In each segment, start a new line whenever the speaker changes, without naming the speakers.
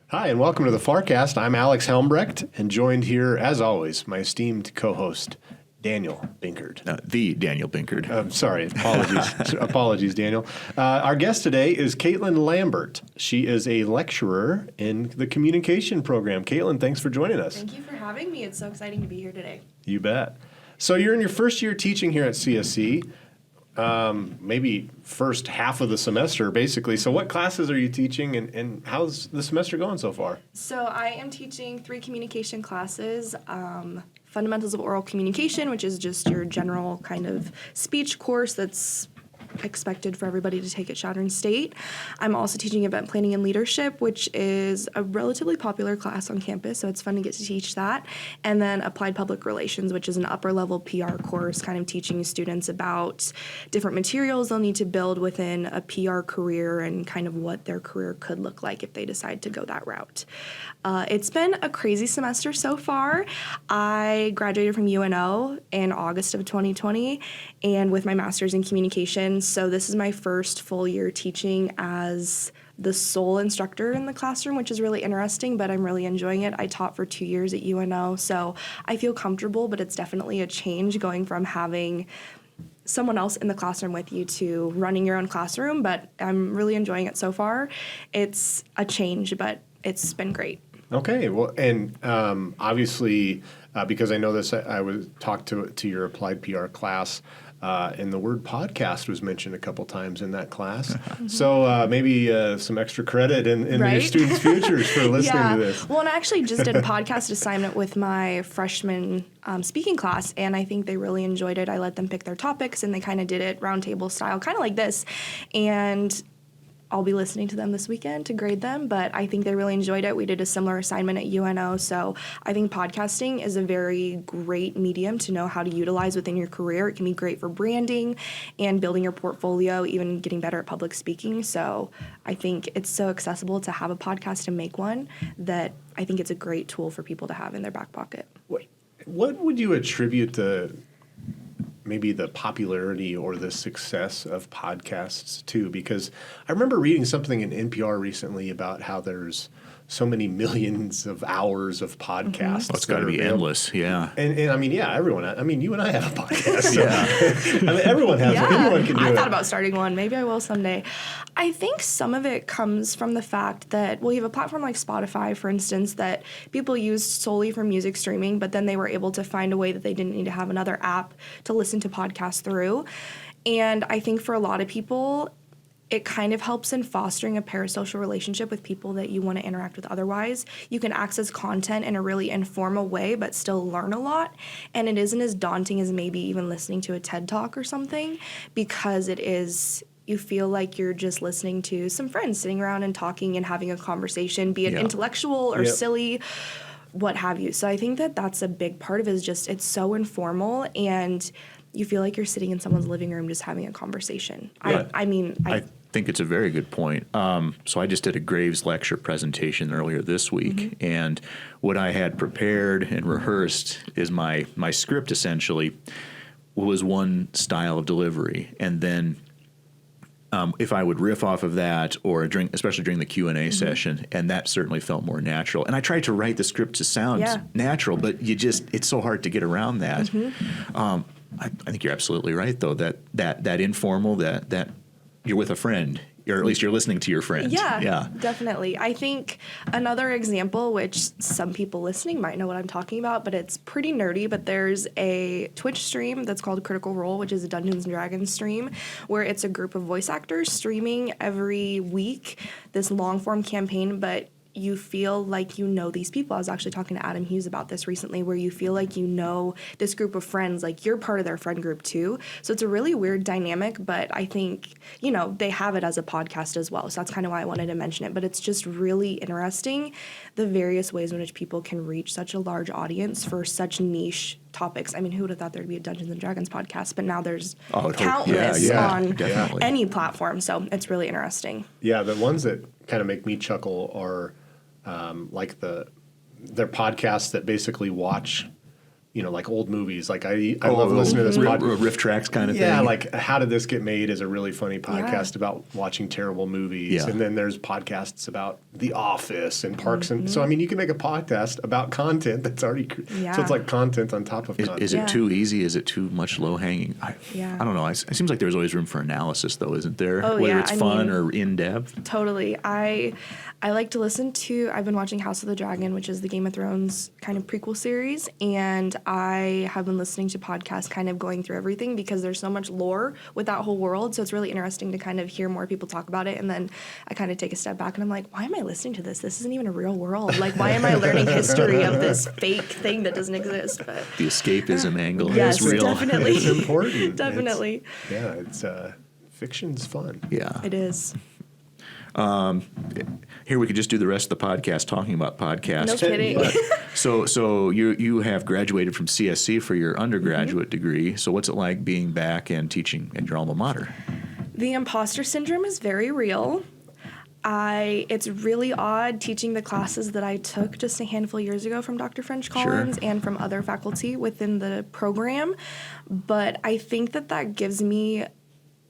Hi, and welcome to the FARcast. I'm Alex Helmbrecht, and joined here, as always, my esteemed co-host, Daniel Binkard.
The Daniel Binkard.
Sorry, apologies. Apologies, Daniel. Our guest today is Katelyn Lambert. She is a lecturer in the communication program. Katelyn, thanks for joining us.
Thank you for having me. It's so exciting to be here today.
You bet. So you're in your first year teaching here at CSC, maybe first half of the semester, basically. So what classes are you teaching, and how's the semester going so far?
So I am teaching 3 communication classes. Fundamentals of Oral Communication, which is just your general kind of speech course that's expected for everybody to take at Chadron State. I'm also teaching Event Planning and Leadership, which is a relatively popular class on campus, so it's fun to get to teach that. And then Applied Public Relations, which is an upper-level PR course, kind of teaching students about different materials they'll need to build within a PR career and kind of what their career could look like if they decide to go that route. It's been a crazy semester so far. I graduated from UNO in August of 2020, and with my master's in communication. So this is my first full year teaching as the sole instructor in the classroom, which is really interesting, but I'm really enjoying it. I taught for 2 years at UNO, so I feel comfortable, but it's definitely a change going from having someone else in the classroom with you to running your own classroom, but I'm really enjoying it so far. It's a change, but it's been great.
Okay, well, and obviously, because I know this, I was talked to your applied PR class, and the word podcast was mentioned a couple times in that class. Mm-hmm. So maybe some extra credit in
right?
your students' futures for listening to this.
Well, and I actually just did a podcast assignment with my freshman speaking class, and I think they really enjoyed it. I let them pick their topics, and they kind of did it roundtable style, kind of like this. And I'll be listening to them this weekend to grade them, but I think they really enjoyed it. We did a similar assignment at UNO, so I think podcasting is a very great medium to know how to utilize within your career. It can be great for branding and building your portfolio, even getting better at public speaking. So I think it's so accessible to have a podcast and make one that I think it's a great tool for people to have in their back pocket.
What would you attribute the maybe the popularity or the success of podcasts too? Because I remember reading something in NPR recently about how there's so many millions of hours of podcasts.
Mm-hmm. It's got to be endless, yeah.
And I mean, yeah, everyone. I mean, you and I have a podcast. So. I mean, everyone has one. Anyone can do it.
I thought about starting one. Maybe I will someday. I think some of it comes from the fact that, well, you have a platform like Spotify, for instance, that people use solely for music streaming, but then they were able to find a way that they didn't need to have another app to listen to podcasts through. And I think for a lot of people, it kind of helps in fostering a parasocial relationship with people that you want to interact with otherwise. You can access content in a really informal way, but still learn a lot. And it isn't as daunting as maybe even listening to a TED Talk or something, because it is, you feel like you're just listening to some friends sitting around and talking and having a conversation, be it intellectual or silly, what have you. So I think that that's a big part of it, is just it's so informal, and you feel like you're sitting in someone's living room just having a conversation.
Yeah.
I
think it's a very good point. So I just did a Graves lecture presentation earlier this week, and what I had prepared and rehearsed is my script essentially was one style of delivery, and then if I would riff off of that, or especially during the Q&A session, and that certainly felt more natural. And I tried to write the script to sound natural, but it's so hard to get around that. I think you're absolutely right, though, that informal, that you're with a friend, or at least you're listening to your friend.
Yeah, definitely. I think another example, which some people listening might know what I'm talking about, but it's pretty nerdy, but there's a Twitch stream that's called Critical Role, which is a Dungeons & Dragons stream, where it's a group of voice actors streaming every week this long-form campaign, but you feel like you know these people. I was actually talking to Adam Hughes about this recently, where you feel like you know this group of friends, like you're part of their friend group too. So it's a really weird dynamic, but I think, they have it as a podcast as well. So that's kind of why I wanted to mention it. But it's just really interesting, the various ways in which people can reach such a large audience for such niche topics. I mean, who would have thought there'd be a Dungeons & Dragons podcast? But now there's countless on
definitely.
any platform. So it's really interesting.
Yeah, the ones that kind of make me chuckle are like they're podcasts that basically watch like old movies. Like I love listening to this podcast.
riff tracks kind of thing.
Yeah, like How Did This Get Made is a really funny podcast about watching terrible movies.
Yeah.
And then there's podcasts about The Office and Parks. And so, I mean, you can make a podcast about content that's already, so it's like content on top of content.
Is it too easy? Is it too much low hanging? I don't know. It seems like there's always room for analysis, though, isn't there?
Oh,
Whether
yeah.
it's fun or in depth.
Totally. I like to listen to, I've been watching House of the Dragon, which is the Game of Thrones kind of prequel series, and I have been listening to podcasts kind of going through everything because there's so much lore with that whole world, so it's really interesting to kind of hear more people talk about it, and then I kind of take a step back and I'm like, why am I listening to this? This isn't even a real world. Like, why am I learning history of this fake thing that doesn't exist? But
The escapism angle
yes,
is real.
definitely.
It's important.
Definitely.
It's fiction's fun.
Yeah.
It is.
Here we could just do the rest of the podcast talking about podcasts.
No kidding.
So you have graduated from CSC for your undergraduate degree. So what's it like being back and teaching at your alma mater?
The imposter syndrome is very real. It's really odd teaching the classes that I took just a handful of years ago from Dr. French Collins and from other faculty within the program. But I think that gives me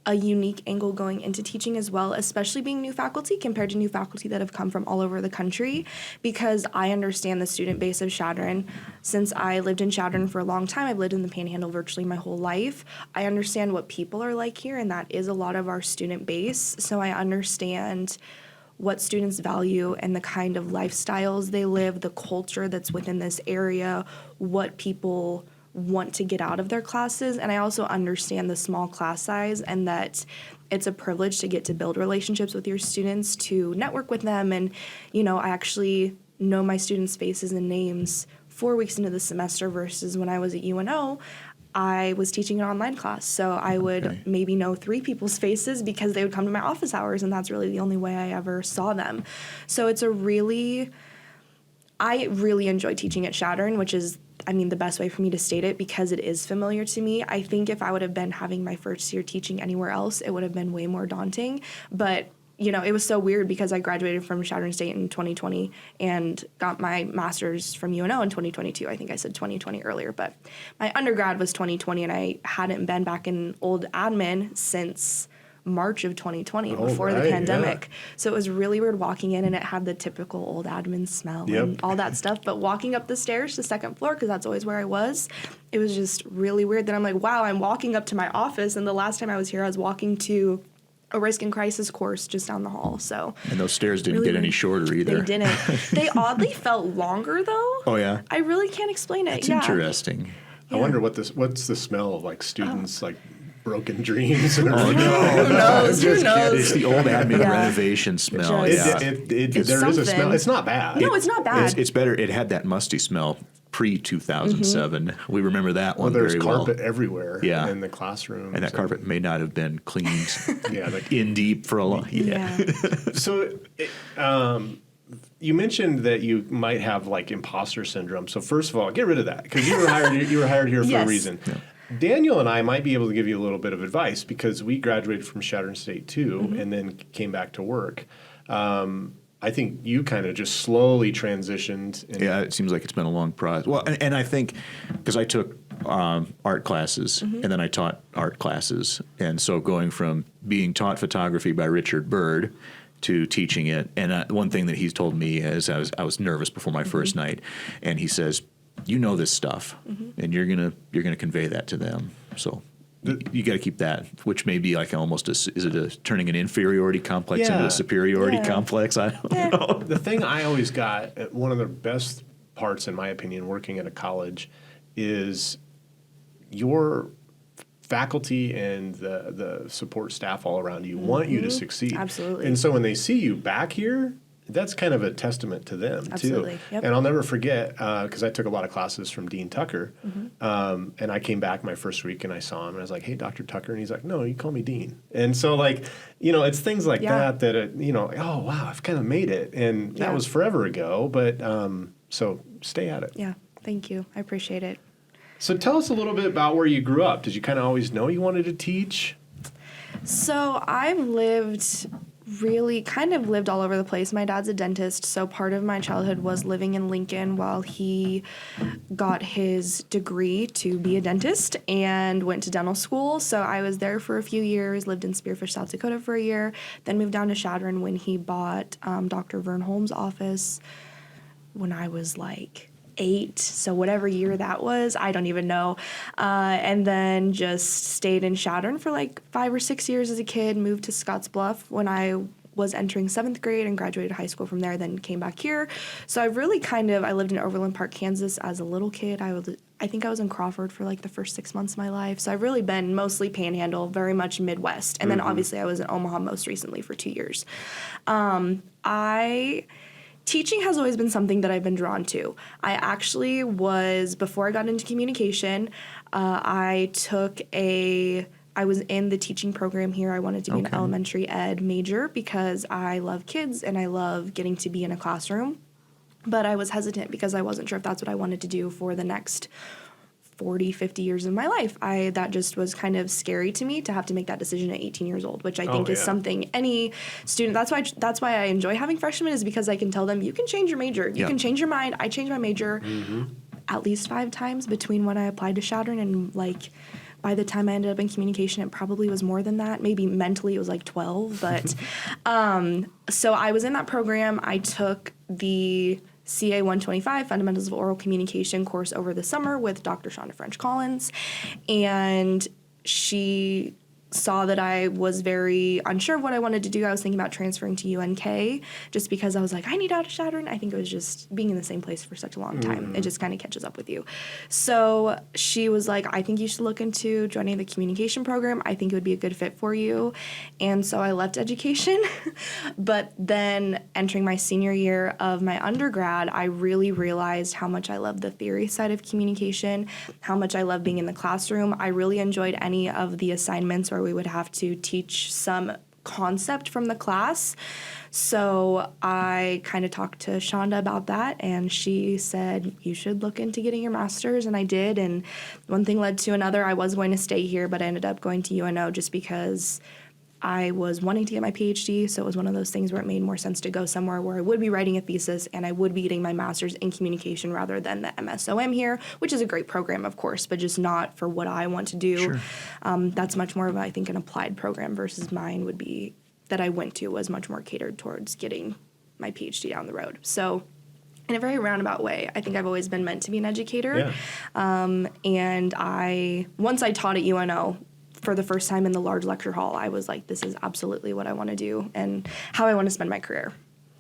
a unique angle going into teaching as well, especially being new faculty compared to new faculty that have come from all over the country, because I understand the student base of Chadron. Since I lived in Chadron for a long time, I've lived in the Panhandle virtually my whole life. I understand what people are like here, and that is a lot of our student base. So I understand what students value and the kind of lifestyles they live, the culture that's within this area, what people want to get out of their classes. And I also understand the small class size and that it's a privilege to get to build relationships with your students, to network with them. And, I actually know my students' faces and names 4 weeks into the semester versus when I was at UNO, I was teaching an online class. So I would maybe know 3 people's faces because they would come to my office hours, and that's really the only way I ever saw them. So I really enjoy teaching at Chadron, which is, the best way for me to state it because it is familiar to me. I think if I would have been having my first year teaching anywhere else, it would have been way more daunting. But, it was so weird because I graduated from Chadron State in 2020 and got my master's from UNO in 2022. I think I said 2020 earlier, but my undergrad was 2020, and I hadn't been back in old admin since March of 2020 before the pandemic. So it was really weird walking in, and it had the typical old admin smell and all that stuff. But walking up the stairs to the second floor, because that's always where I was, it was just really weird that I'm like, wow, I'm walking up to my office. And the last time I was here, I was walking to a risk and crisis course just down the hall. So
and those stairs didn't get any shorter either.
They didn't. They oddly felt longer though.
Oh yeah.
I really can't explain it.
That's interesting.
I wonder what's the smell of, like, students like broken dreams.
Who knows?
It's the old admin renovation smell.
There is a smell. It's not bad.
No, it's not bad.
It's better. It had that musty smell pre-2007. We remember that one very well.
There's carpet everywhere in the classroom.
And that carpet may not have been cleaned
like
in deep for a long
So you mentioned that you might have, like, imposter syndrome. So first of all, get rid of that, because you were hired here for a reason. Yeah. Daniel and I might be able to give you a little bit of advice because we graduated from Chadron State too, and then came back to work. I think you kind of just slowly transitioned.
It seems like it's been a long process. Well, and I think because I took art classes and then I taught art classes, and so going from being taught photography by Richard Bird to teaching it, and one thing that he's told me is I was nervous before my first night, and he says, you know this stuff, and you're gonna convey that to them. So you got to keep that, which may be like almost is it turning an inferiority complex into a superiority complex? I don't know.
The thing I always got, one of the best parts, in my opinion, working at a college, is your faculty and the support staff all around you want you to succeed.
Absolutely.
And so when they see you back here, that's kind of a testament to them, too.
Yep.
And I'll never forget, because I took a lot of classes from Dean Tucker, and I came back my first week and I saw him, and I was like, hey, Dr. Tucker. And he's like, no, you call me Dean. And so, like, it's things like that, oh, wow, I've kind of made it. And that was forever ago, but so stay at it.
Yeah, thank you. I appreciate it.
So tell us a little bit about where you grew up. Did you kind of always know you wanted to teach?
So I've lived really kind of lived all over the place. My dad's a dentist, so part of my childhood was living in Lincoln while he got his degree to be a dentist and went to dental school. So I was there for a few years, lived in Spearfish, South Dakota for a year, then moved down to Chadron when he bought Dr. Vern Holm's office when I was like 8, so whatever year that was, I don't even know. And then just stayed in Chadron for like 5 or 6 years as a kid, moved to Scottsbluff when I was entering 7th grade and graduated high school from there, then came back here. So I've really I lived in Overland Park, Kansas as a little kid. I think I was in Crawford for like the first 6 months of my life. So I've really been mostly Panhandle, very much Midwest. And then obviously I was in Omaha most recently for 2 years. Teaching has always been something that I've been drawn to. I actually was, before I got into communication, I was in the teaching program here. I wanted to be an elementary ed major because I love kids and I love getting to be in a classroom. But I was hesitant because I wasn't sure if that's what I wanted to do for the next 40, 50 years of my life. That just was kind of scary to me to have to make that decision at 18 years old, which I think is something any student, that's why I enjoy having freshmen, is because I can tell them, you can change your major. You can change your mind. I changed my major at least 5 times between when I applied to Chadron and like by the time I ended up in communication, it probably was more than that. Maybe mentally it was like 12, but so I was in that program. I took the CA 125, Fundamentals of Oral Communication course over the summer with Dr. Shonda French Collins, and she saw that I was very unsure of what I wanted to do. I was thinking about transferring to UNK just because I was like, I need out of Chadron. I think it was just being in the same place for such a long time. It just kind of catches up with you. So she was like, I think you should look into joining the communication program. I think it would be a good fit for you. And so I left education. But then entering my senior year of my undergrad, I really realized how much I love the theory side of communication, how much I love being in the classroom. I really enjoyed any of the assignments where we would have to teach some concept from the class. So I kind of talked to Shonda about that, and she said, you should look into getting your master's, and I did, and one thing led to another. I was going to stay here, but I ended up going to UNO just because I was wanting to get my PhD, so it was one of those things where it made more sense to go somewhere where I would be writing a thesis and I would be getting my master's in communication rather than the MSOM here, which is a great program, of course, but just not for what I want to do. Sure. That's much more of, I think, an applied program versus mine would be that I went to was much more catered towards getting my PhD down the road. So in a very roundabout way, I think I've always been meant to be an educator. Yeah. And once I taught at UNO, for the first time in the large lecture hall, I was like, this is absolutely what I want to do and how I want to spend my career.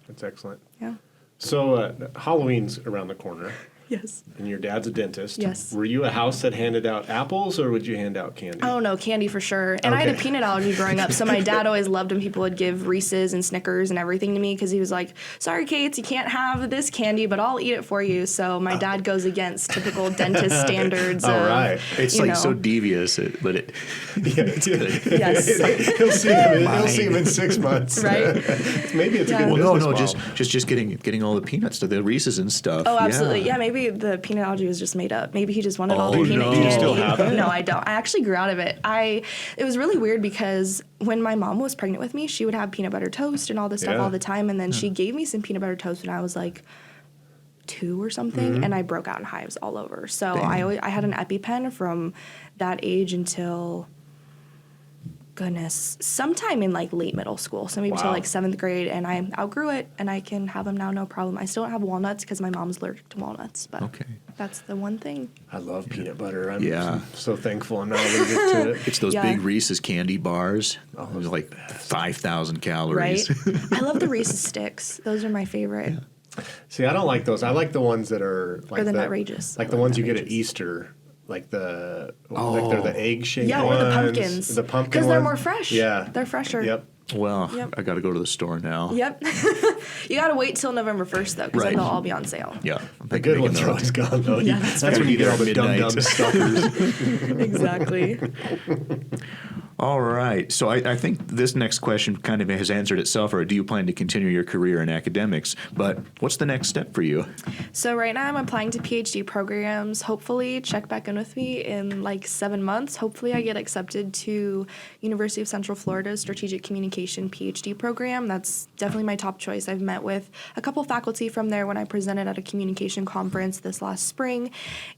That's excellent.
Yeah.
So Halloween's around the corner.
Yes.
And your dad's a dentist.
Yes.
Were you a house that handed out apples, or would you hand out candy?
Oh, no, candy for sure. And I had a peanut allergy growing up, so my dad always loved when people would give Reese's and Snickers and everything to me because he was like, sorry, Kate, you can't have this candy, but I'll eat it for you. So my dad goes against typical dentist standards.
All right.
It's like so devious, but it's good.
Yes.
He'll see him in 6 months.
Right?
Maybe it's a good
Well,
business
no,
model.
just getting all the peanuts to the Reese's and stuff.
Oh, absolutely. Yeah, maybe the peanut allergy was just made up. Maybe he just wanted all the peanut
no.
candy.
Do you still have it?
No, I don't. I actually grew out of it. It was really weird because when my mom was pregnant with me, she would have peanut butter toast and all this stuff all the time, and then she gave me some peanut butter toast when I was like 2 or something, and I broke out in hives all over. So I had an EpiPen from that age until, goodness, sometime in like late middle school, so maybe till like 7th grade, and I outgrew it, and I can have them now, no problem. I still don't have walnuts because my mom's allergic to walnuts, but that's the one thing.
I love peanut butter. I'm so thankful I'm not allergic to it.
It's those big Reese's candy bars. There's like 5,000 calories.
Right? I love the Reese's sticks. Those are my favorite.
Yeah. See, I don't like those. I like the ones that are like
the Nutrageous.
Like the ones you get at Easter. Like they're the egg-shaped ones.
Or the pumpkins.
The pumpkin
because they're more fresh.
Yeah.
They're fresher.
Yep.
Well, I got to go to the store now.
Yep. You got to wait till November 1st, though, because then they'll all be on sale.
Yeah.
The good ones are always gone, though.
Yeah,
that's when you get all the dumb stuffers.
Exactly.
All right. So I think this next question kind of has answered itself, or do you plan to continue your career in academics? But what's the next step for you?
So right now I'm applying to PhD programs. Hopefully, check back in with me in like 7 months. Hopefully I get accepted to University of Central Florida's Strategic Communication PhD program. That's definitely my top choice. I've met with a couple faculty from there when I presented at a communication conference this last spring,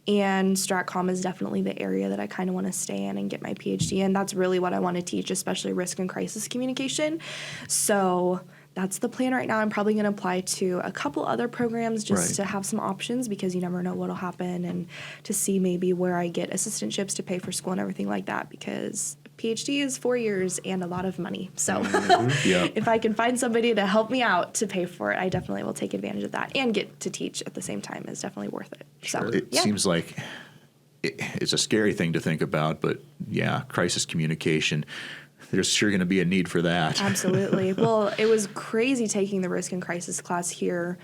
and StratCom is definitely the area that I kind of want to stay in and get my PhD in. That's really what I want to teach, especially risk and crisis communication. So that's the plan right now. I'm probably going to apply to a couple other programs just to have some options, because you never know what'll happen, and to see maybe where I get assistantships to pay for school and everything like that, because PhD is 4 years and a lot of money. So if I can find somebody to help me out to pay for it, I definitely will take advantage of that, and get to teach at the same time is definitely worth it.
Sure. So it seems like it's a scary thing to think about, but yeah, crisis communication, there's sure going to be a need for that.
Absolutely. Well, it was crazy taking the risk and crisis class here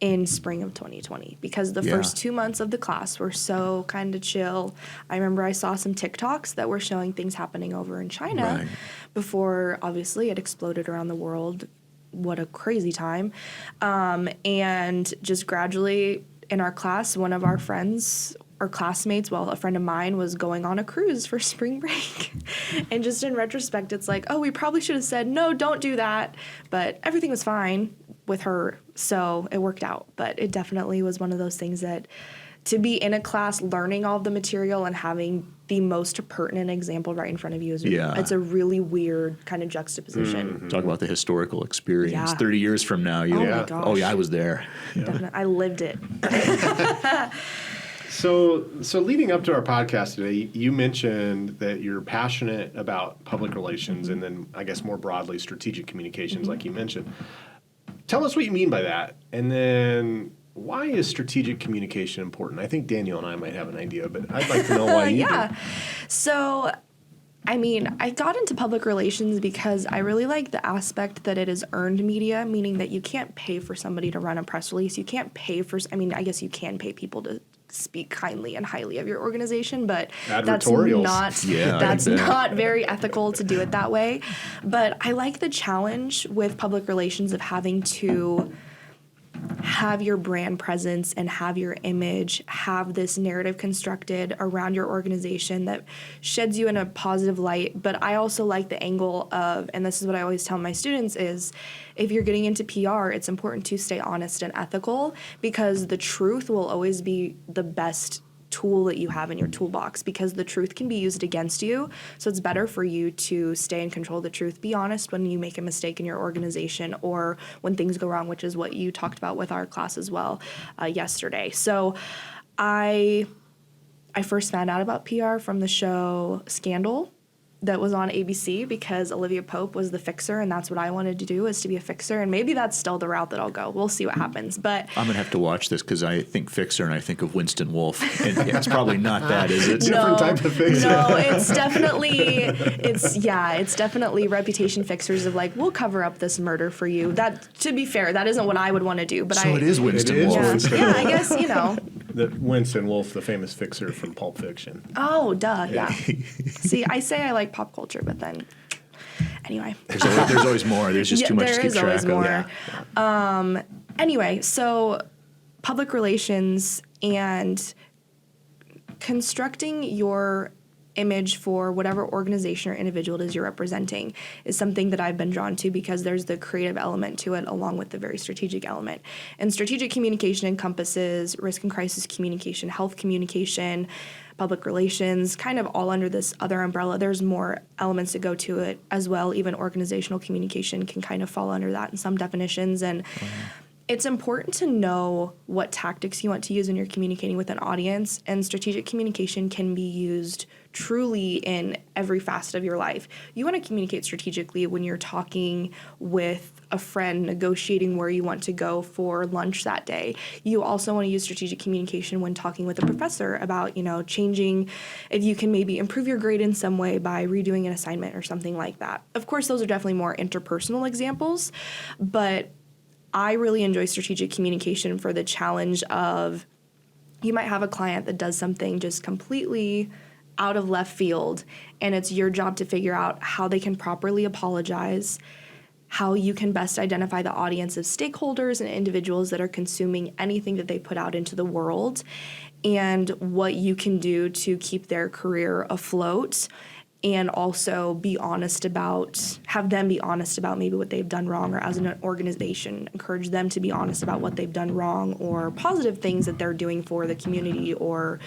in spring of 2020, because the first 2 months of the class were so kind of chill. I remember I saw some TikToks that were showing things happening over in China before, obviously, it exploded around the world. What a crazy time. And just gradually in our class, one of our friends or classmates, well, a friend of mine was going on a cruise for spring break. And just in retrospect, it's like, oh, we probably should have said, no, don't do that. But everything was fine with her, so it worked out. But it definitely was one of those things that, to be in a class learning all of the material and having the most pertinent example right in front of you is it's a really weird kind of juxtaposition.
Talk about the historical experience. 30 years from now,
my gosh.
oh yeah, I was there.
Definitely. I lived it.
So leading up to our podcast today, you mentioned that you're passionate about public relations and then, I guess more broadly, strategic communications, like you mentioned. Tell us what you mean by that, and then why is strategic communication important? I think Daniel and I might have an idea, but I'd like to know why you do.
So, I mean, I got into public relations because I really like the aspect that it is earned media, meaning that you can't pay for somebody to run a press release. You can't pay for, I mean, I guess you can pay people to speak kindly and highly of your organization, but that's not very ethical to do it that way. But I like the challenge with public relations of having to have your brand presence and have your image, have this narrative constructed around your organization that sheds you in a positive light. But I also like the angle of, and this is what I always tell my students, is if you're getting into PR, it's important to stay honest and ethical, because the truth will always be the best tool that you have in your toolbox, because the truth can be used against you. So it's better for you to stay in control of the truth. Be honest when you make a mistake in your organization or when things go wrong, which is what you talked about with our class as well yesterday. So I first found out about PR from the show Scandal that was on ABC, because Olivia Pope was the fixer, and that's what I wanted to do, is to be a fixer, and maybe that's still the route that I'll go. We'll see what happens. But
I'm gonna have to watch this, because I think fixer and I think of Winston Wolfe, and it's probably not that, is it?
Different type of fixer.
No, it's definitely reputation fixers of like, we'll cover up this murder for you. That, to be fair, that isn't what I would want to do. But
it is Winston Wolfe.
Yeah, I guess, you know.
Winston Wolfe, the famous fixer from Pulp Fiction.
Oh, duh, yeah. See, I say I like pop culture, but then, anyway.
There's always more. There's just too much to keep track of.
There is always more. Anyway, so public relations and constructing your image for whatever organization or individual it is you're representing is something that I've been drawn to, because there's the creative element to it along with the very strategic element. And strategic communication encompasses risk and crisis communication, health communication, public relations, kind of all under this other umbrella. There's more elements that go to it as well. Even organizational communication can kind of fall under that in some definitions. And it's important to know what tactics you want to use when you're communicating with an audience, and strategic communication can be used truly in every facet of your life. You want to communicate strategically when you're talking with a friend, negotiating where you want to go for lunch that day. You also want to use strategic communication when talking with a professor about, changing, if you can maybe improve your grade in some way by redoing an assignment or something like that. Of course, those are definitely more interpersonal examples, but I really enjoy strategic communication for the challenge of, you might have a client that does something just completely out of left field, and it's your job to figure out how they can properly apologize, how you can best identify the audience of stakeholders and individuals that are consuming anything that they put out into the world, and what you can do to keep their career afloat, and also have them be honest about maybe what they've done wrong, or as an organization, encourage them to be honest about what they've done wrong or positive things that they're doing for the community or,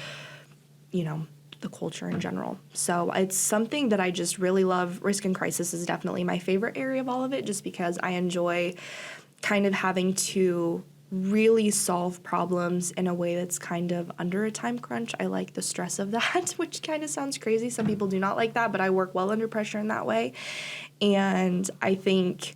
the culture in general. So it's something that I just really love. Risk and crisis is definitely my favorite area of all of it, just because I enjoy kind of having to really solve problems in a way that's kind of under a time crunch. I like the stress of that, which kind of sounds crazy. Some people do not like that, but I work well under pressure in that way. And I think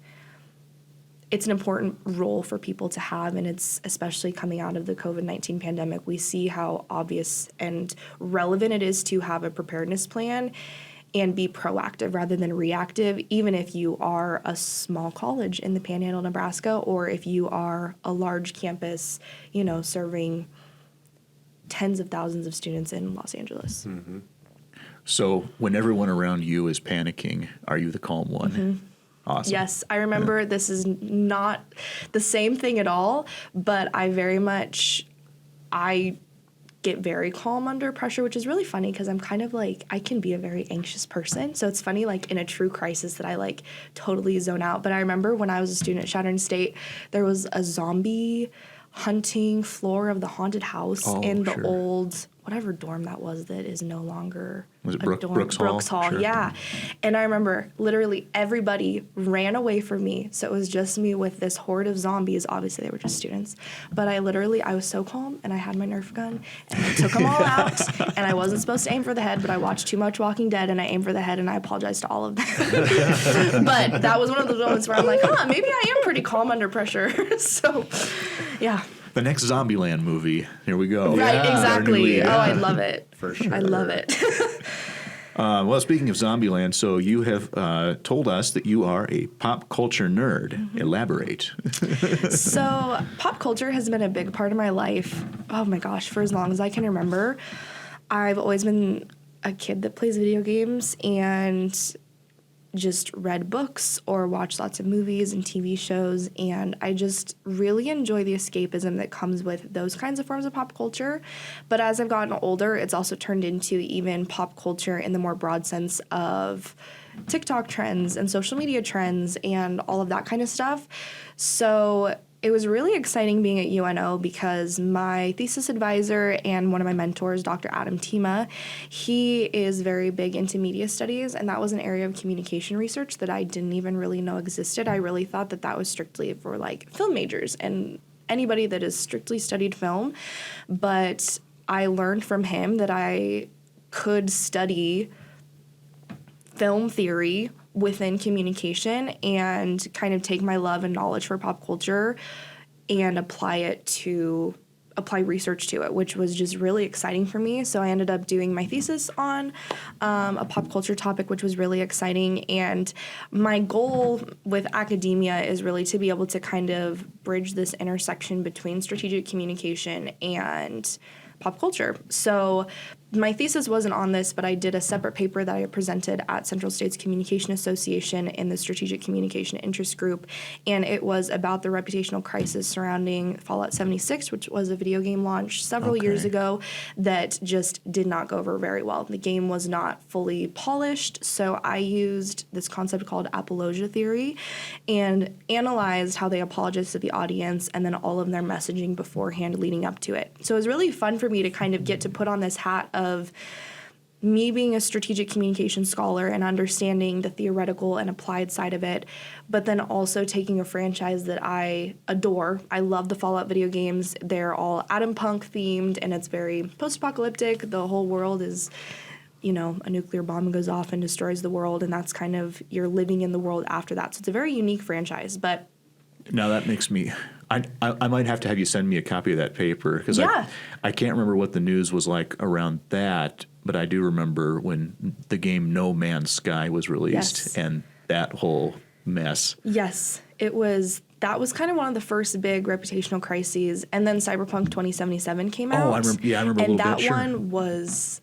it's an important role for people to have, and it's especially coming out of the COVID-19 pandemic. We see how obvious and relevant it is to have a preparedness plan and be proactive rather than reactive, even if you are a small college in the Panhandle, Nebraska, or if you are a large campus, serving tens of thousands of students in Los Angeles.
Mm-hmm.
So when everyone around you is panicking, are you the calm one?
Mm-hmm.
Awesome.
Yes, I remember this is not the same thing at all, but I get very calm under pressure, which is really funny because I'm kind of I can be a very anxious person. So it's funny, in a true crisis that I totally zone out. But I remember when I was a student at Chadron State, there was a zombie hunting floor of the haunted house in the old, whatever dorm that was that is no longer
was it
a dorm.
Brooks Hall?
Brooks Hall,
Sure.
yeah. And I remember literally everybody ran away from me. So it was just me with this horde of zombies. Obviously, they were just students. But I was so calm, and I had my Nerf gun, and I took them all out. And I wasn't supposed to aim for the head, but I watched too much Walking Dead, and I aimed for the head, and I apologized to all of them. But that was one of those moments where I'm like, maybe I am pretty calm under pressure. So, yeah.
The next Zombieland movie. Here we go.
Right,
Yeah.
exactly.
Yeah.
Oh, I love it.
For sure.
I love it.
Well, speaking of Zombieland, so you have told us that you are a pop culture nerd.
Mm-hmm.
Elaborate.
So pop culture has been a big part of my life, oh my gosh, for as long as I can remember. I've always been a kid that plays video games and just read books or watched lots of movies and TV shows, and I just really enjoy the escapism that comes with those kinds of forms of pop culture. But as I've gotten older, it's also turned into even pop culture in the more broad sense of TikTok trends and social media trends and all of that kind of stuff. So it was really exciting being at UNO because my thesis advisor and one of my mentors, Dr. Adam Tima, he is very big into media studies, and that was an area of communication research that I didn't even really know existed. I really thought that was strictly for film majors and anybody that has strictly studied film. But I learned from him that I could study film theory within communication and kind of take my love and knowledge for pop culture and apply research to it, which was just really exciting for me. So I ended up doing my thesis on a pop culture topic, which was really exciting. And my goal with academia is really to be able to kind of bridge this intersection between strategic communication and pop culture. So my thesis wasn't on this, but I did a separate paper that I presented at Central States Communication Association in the Strategic Communication Interest Group, and it was about the reputational crisis surrounding Fallout 76, which was a video game launch several years ago that just did not go over very well. The game was not fully polished, so I used this concept called apologia theory and analyzed how they apologized to the audience and then all of their messaging beforehand leading up to it. So it was really fun for me to kind of get to put on this hat of me being a strategic communication scholar and understanding the theoretical and applied side of it, but then also taking a franchise that I adore. I love the Fallout video games. They're all atom punk themed, and it's very post-apocalyptic. The whole world is, a nuclear bomb goes off and destroys the world, and that's kind of, you're living in the world after that. So it's a very unique franchise, but...
Now that makes me... I might have to have you send me a copy of that paper because I can't remember what the news was like around that, but I do remember when the game No Man's Sky was released and that whole mess.
Yes, it was. That was kind of one of the first big reputational crises, and then Cyberpunk 2077 came out.
Oh, I remember. Yeah, I remember.
And
a little bit.
that one was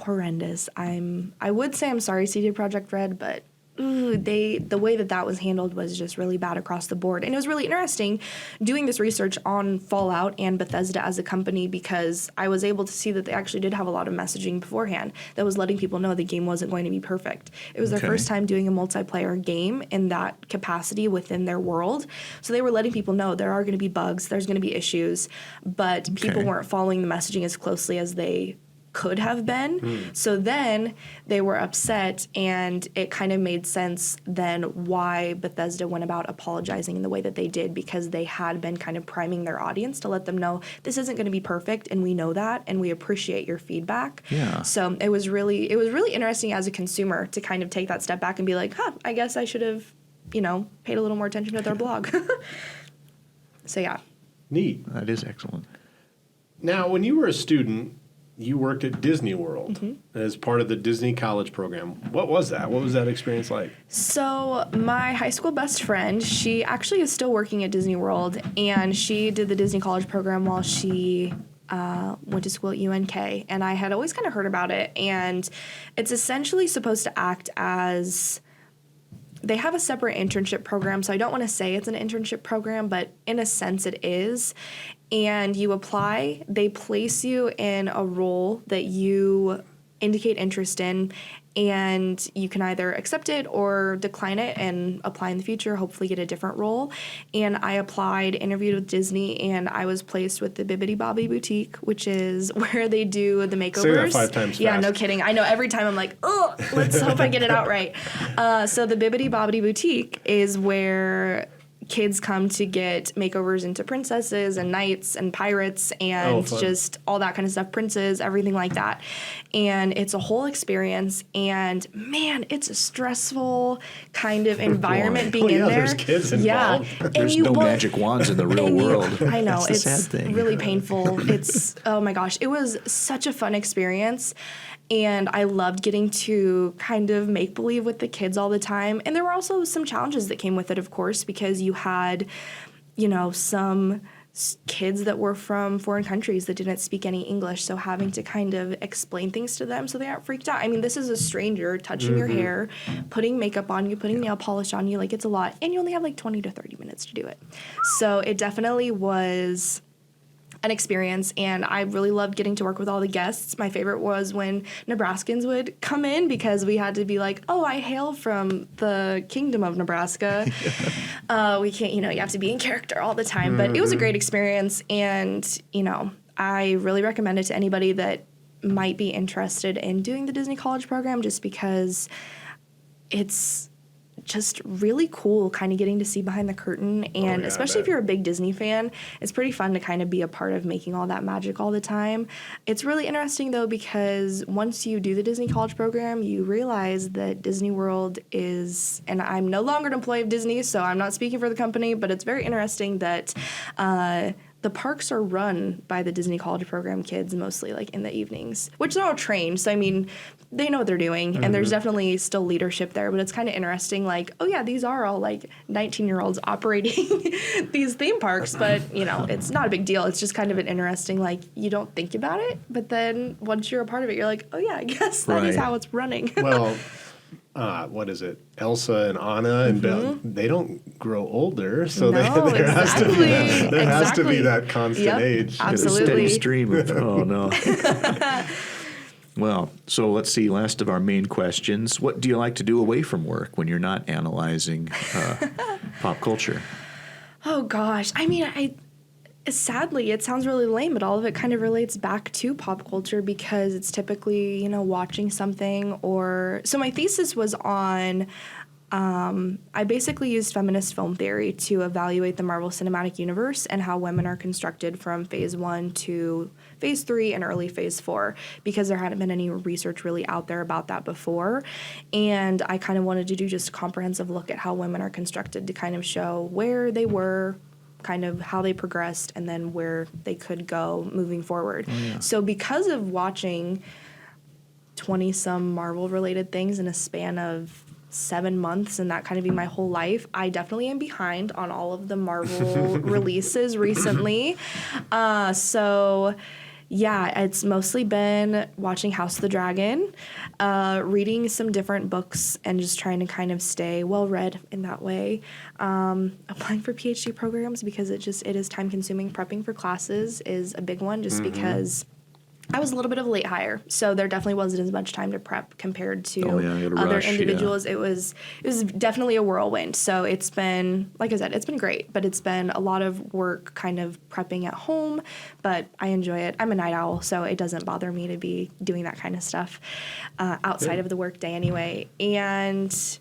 horrendous. I would say I'm sorry, CD Projekt Red, but the way that was handled was just really bad across the board. And it was really interesting doing this research on Fallout and Bethesda as a company, because I was able to see that they actually did have a lot of messaging beforehand that was letting people know the game wasn't going to be perfect. It was their first time doing a multiplayer game in that capacity within their world. So they were letting people know there are going to be bugs, there's going to be issues, but people weren't following the messaging as closely as they could have been. So then they were upset, and it kind of made sense then why Bethesda went about apologizing in the way that they did, because they had been kind of priming their audience to let them know this isn't going to be perfect, and we know that, and we appreciate your feedback.
Yeah.
So it was really interesting as a consumer to kind of take that step back and be like, I guess I should have, paid a little more attention to their blog. So yeah.
Neat.
That is excellent.
Now, when you were a student, you worked at Disney World as part of the Disney College program. What was that? What was that experience like?
So my high school best friend, she actually is still working at Disney World, and she did the Disney College program while she went to school at UNK, and I had always kind of heard about it, and it's essentially supposed to act as... They have a separate internship program, so I don't want to say it's an internship program, but in a sense it is. And you apply, they place you in a role that you indicate interest in, and you can either accept it or decline it and apply in the future, hopefully get a different role. And I applied, interviewed with Disney, and I was placed with the Bibbidi Bobbidi Boutique, which is where they do the makeovers.
Say that 5 times
Yeah,
fast.
no kidding. I know every time I'm like, oh, let's hope I get it out right. So the Bibbidi Bobbidi Boutique is where kids come to get makeovers into princesses and knights and pirates and just all that kind of stuff, princes, everything like that. And it's a whole experience, and man, it's a stressful kind of environment being in there.
There's kids involved.
Yeah.
There's no magic wands in the real world.
I know.
That's the
It's
sad thing.
really painful. It's, oh my gosh, it was such a fun experience. And I loved getting to kind of make believe with the kids all the time. And there were also some challenges that came with it, of course, because you had, some kids that were from foreign countries that didn't speak any English. So having to kind of explain things to them so they aren't freaked out. I mean, this is a stranger touching your hair, putting makeup on you, putting nail polish on you. Like, it's a lot. And you only have like 20 to 30 minutes to do it. So it definitely was an experience, and I really loved getting to work with all the guests. My favorite was when Nebraskans would come in, because we had to be like, oh, I hail from the kingdom of Nebraska. We can't, you have to be in character all the time. But it was a great experience, and, I really recommend it to anybody that might be interested in doing the Disney College program, just because it's just really cool kind of getting to see behind the curtain, and especially if you're a big Disney fan, it's pretty fun to kind of be a part of making all that magic all the time. It's really interesting though, because once you do the Disney College program, you realize that Disney World is, and I'm no longer an employee of Disney, so I'm not speaking for the company, but it's very interesting that the parks are run by the Disney College program kids mostly, like in the evenings, which they're all trained. So, I mean, they know what they're doing, and there's definitely still leadership there, but it's kind of interesting, like, oh yeah, these are all like 19-year-olds operating these theme parks, but, it's not a big deal. It's just kind of an interesting, like, you don't think about it, but then once you're a part of it, you're like, oh yeah, I guess that is how it's running.
Well, what is it? Elsa and Anna and Belle, they don't grow older, so there has to be that constant age.
Absolutely.
A steady stream of, oh no. Well, so let's see, last of our main questions. What do you like to do away from work when you're not analyzing pop culture?
Oh gosh. I mean, sadly, it sounds really lame, but all of it kind of relates back to pop culture, because it's typically, watching something so my thesis was on, I basically used feminist film theory to evaluate the Marvel Cinematic Universe and how women are constructed from Phase 1 to Phase 3 and early Phase 4, because there hadn't been any research really out there about that before. And I kind of wanted to do just a comprehensive look at how women are constructed to kind of show where they were, kind of how they progressed, and then where they could go moving forward. Oh, yeah. So because of watching 20-some Marvel-related things in a span of 7 months, and that kind of be my whole life, I definitely am behind on all of the Marvel releases recently. So Yeah, it's mostly been watching House of the Dragon, reading some different books, and just trying to kind of stay well-read in that way. Applying for PhD programs because it is time-consuming. Prepping for classes is a big one just because I was a little bit of a late hire, so there definitely wasn't as much time to prep compared to
you gotta
other
rush,
individuals. It was definitely a whirlwind. So it's been, like I said, it's been great, but it's been a lot of work kind of prepping at home, but I enjoy it. I'm a night owl, so it doesn't bother me to be doing that kind of stuff outside of the workday anyway. And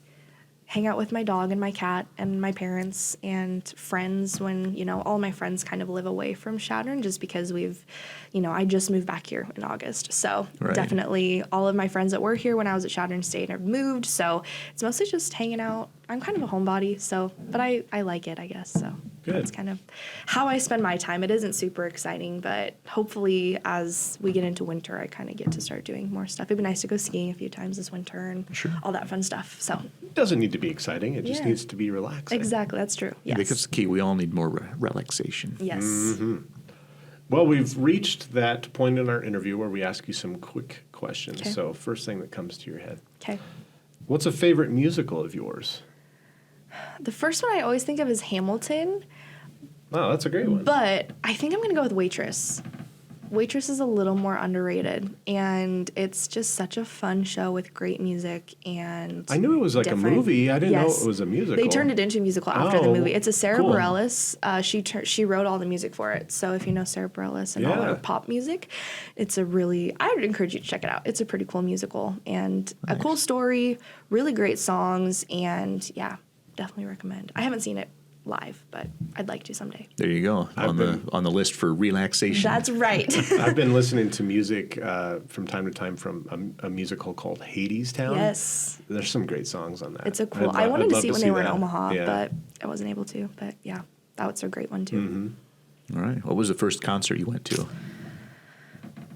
hang out with my dog and my cat and my parents and friends when, all my friends kind of live away from Chadron just because I just moved back here in August. So definitely all of my friends that were here when I was at Chadron State have moved. So it's mostly just hanging out. I'm kind of a homebody, but I like it, I guess. So that's kind of how I spend my time. It isn't super exciting, but hopefully as we get into winter, I kind of get to start doing more stuff. It'd be nice to go skiing a few times this winter and all that fun stuff. So
it doesn't need to be exciting. It just needs to be relaxing.
Exactly. That's true. Yes.
Because the key, we all need more relaxation.
Yes.
Mm-hmm. Well, we've reached that point in our interview where we ask you some quick questions.
Okay.
So first thing that comes to your head.
Okay.
What's a favorite musical of yours?
The first one I always think of is Hamilton,
Oh, that's a great one.
but I think I'm going to go with Waitress. Waitress is a little more underrated, and it's just such a fun show with great music and
I knew it was like a movie. I didn't know it was a musical.
They turned it into a musical after the movie. It's a Sarah
cool.
Bareilles. She wrote all the music for it. So if you know Sarah Bareilles and all her pop music, I would encourage you to check it out. It's a pretty cool musical and a cool story, really great songs, and yeah, definitely recommend. I haven't seen it live, but I'd like to someday.
There you go, on the list for relaxation.
That's right.
I've been listening to music from time to time from a musical called Hadestown.
Yes.
There's some great songs on that.
It's I wanted to see it when they were in
that.
Omaha, but I wasn't able to. But yeah, that was a great one too.
Mm-hmm.
All right. What was the first concert you went to?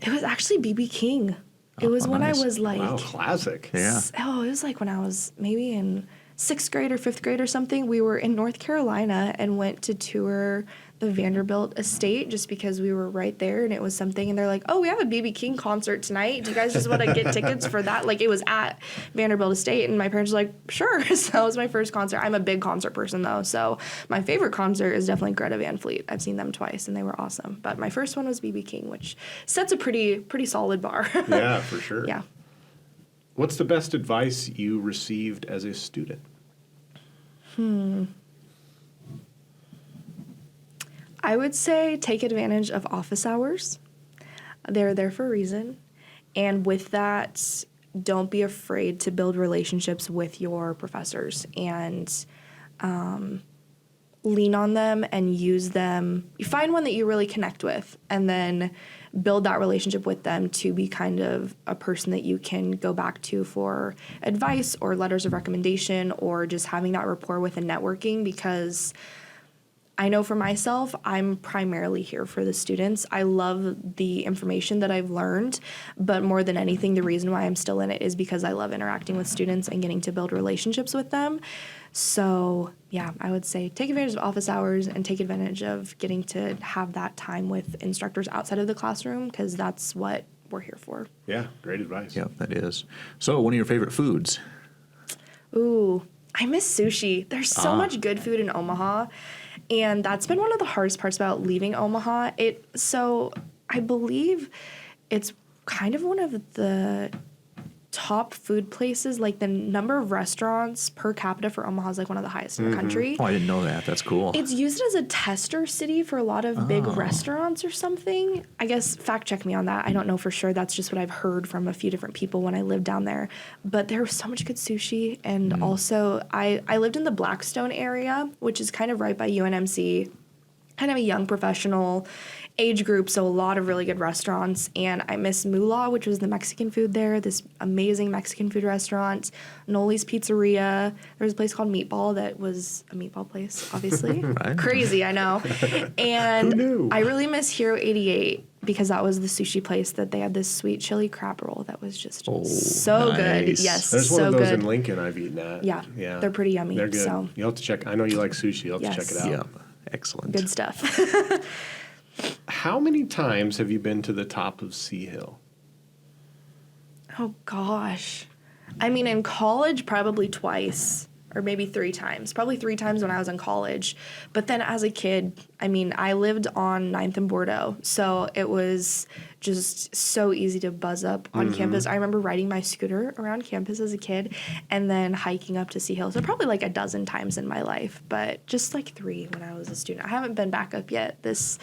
It was actually B.B. King. It was when
nice.
I was like...
Wow, classic.
Yeah.
It was like when I was maybe in 6th grade or 5th grade or something. We were in North Carolina and went to tour the Vanderbilt estate just because we were right there and it was something. And they're like, oh, we have a B.B. King concert tonight. Do you guys just want to get tickets for that? Like, it was at Vanderbilt estate. And my parents were like, sure. So that was my first concert. I'm a big concert person, though. So my favorite concert is definitely Greta Van Fleet. I've seen them twice and they were awesome. But my first one was B.B. King, which sets a pretty solid bar.
Yeah, for sure.
Yeah.
What's the best advice you received as a student?
I would say take advantage of office hours. They're there for a reason. And with that, don't be afraid to build relationships with your professors and lean on them and use them. You find one that you really connect with and then build that relationship with them to be kind of a person that you can go back to for advice or letters of recommendation or just having that rapport with and networking, because I know for myself, I'm primarily here for the students. I love the information that I've learned, but more than anything, the reason why I'm still in it is because I love interacting with students and getting to build relationships with them. So, yeah, I would say take advantage of office hours and take advantage of getting to have that time with instructors outside of the classroom, because that's what we're here for.
Yeah, great advice.
Yeah, that is. So, one of your favorite foods?
Ooh, I miss sushi. There's so much good food in Omaha. And that's been one of the hardest parts about leaving Omaha. So I believe it's kind of one of the top food places. Like, the number of restaurants per capita for Omaha is like one of the highest in the country.
Oh, I didn't know that. That's cool.
It's used as a tester city for a lot of big restaurants or something. I guess fact check me on that. I don't know for sure. That's just what I've heard from a few different people when I lived down there. But there was so much good sushi. And also, I lived in the Blackstone area, which is kind of right by UNMC. Kind of a young professional age group, so a lot of really good restaurants. And I miss Moolah, which was the Mexican food there, this amazing Mexican food restaurant. Noli's Pizzeria. There was a place called Meatball that was a meatball place, obviously.
Right.
Crazy, I know. And
Who knew?
I really miss Hero 88 because that was the sushi place that they had this sweet chili crab roll that was just so good.
nice.
Yes,
There's
so
one of those
good.
in Lincoln I've eaten at.
Yeah, they're pretty yummy.
They're good.
So.
You'll have to check. I know you like sushi. You'll have to
Yes.
check it out.
Yeah, excellent.
Good stuff.
how many times have you been to the top of Sea Hill?
Oh gosh. I mean, in college, probably twice or maybe 3 times. Probably 3 times when I was in college. But then as a kid, I mean, I lived on 9th and Bordeaux, so it was just so easy to buzz up on campus. I remember riding my scooter around campus as a kid and then hiking up to Sea Hill. So probably like a dozen times in my life, but just like 3 when I was a student. I haven't been back up yet this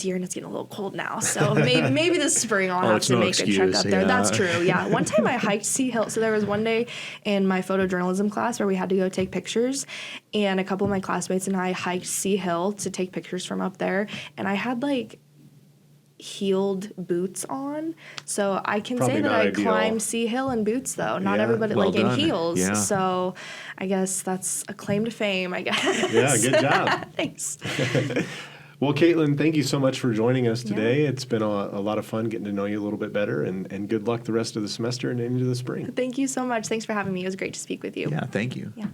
year, and it's getting a little cold now. So maybe this spring I'll have
it's
to
no
make a trek
excuse,
up there.
yeah.
That's true, yeah. One time I hiked Sea Hill. So there was one day in my photojournalism class where we had to go take pictures, and a couple of my classmates and I hiked Sea Hill to take pictures from up there, and I had like heeled boots on, so I can
Probably
say that
not
I
ideal.
climbed Sea Hill in boots though. Not
Yeah.
everybody
Well
like in
done.
heels.
Yeah.
So I guess that's a claim to fame, I guess.
Yeah, good job.
Thanks.
Well, Katelyn, thank you so much for joining us today. It's been a lot of fun getting to know you a little bit better, and good luck the rest of the semester and into the spring.
Thank you so much. Thanks for having me. It was great to speak with you.
Yeah, thank you.
Yeah.